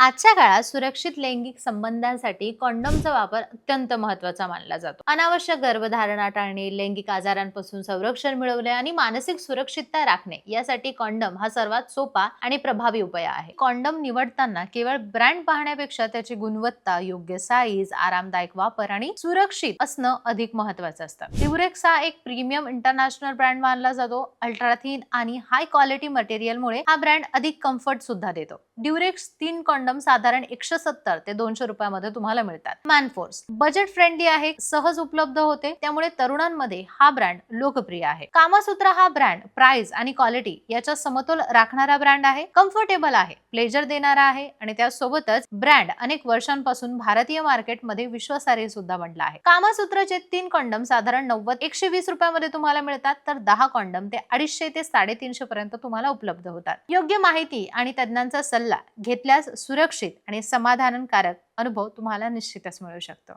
आजच्या काळात सुरक्षित लैंगिक संबंधांसाठी कॉन्डोमचा वापर अत्यंत महत्त्वाचा मानला जातो. अनावश्यक गर्भधारणा टाळणे, लैंगिक आजारांपासून संरक्षण मिळवणे आणि मानसिक सुरक्षितता राखणे यासाठी कॉन्डोम हा सर्वात सोपा आणि प्रभावी उपाय आहे. कॉन्डोम निवडताना केवळ ब्रँड पाहण्यापेक्षा त्याची गुणवत्ता, योग्य साईज, आरामदायक वापर आणि सुरक्षित असणं अधिक महत्त्वाचं असतं. ड्युरेक्स हा एक प्रीमियम इंटरनॅशनल ब्रँड मानला जातो. अल्ट्रा थिन आणि हाय क्वालिटी मटेरियलमुळे हा ब्रँड अधिक कम्फर्ट सुद्धा देतो. ड्युरेक्स 3 कॉन्डम साधारण 170 ते 200 रुपयामध्ये तुम्हाला मिळतात. मॅनफोर्स बजेट फ्रेंडली आहे, सहज उपलब्ध होते, त्यामुळे तरुणांमध्ये हा ब्रँड लोकप्रिय आहे. कामासूत्र हा ब्रँड प्राइस आणि क्वालिटी याचा समतोल राखणारा ब्रँड आहे. कम्फर्टेबल आहे, प्लेजर देणारा आहे आणि त्यासोबतच ब्रँड अनेक वर्षांपासून भारतीय मार्केटमध्ये विश्वासार्ह सुद्धा बनला आहे. कामासूत्रचे 3 कॉन्डम साधारण 90-120 रुपयामध्ये तुम्हाला मिळतात, तर 10 कॉन्डम ते 250 ते 350 पर्यंत तुम्हाला उपलब्ध होतात. योग्य माहिती आणि तज्ञांचा सल्ला घेतल्यास सुरक्षित आणि समाधानकारक अनुभव तुम्हाला निश्चितच मिळू शकतो.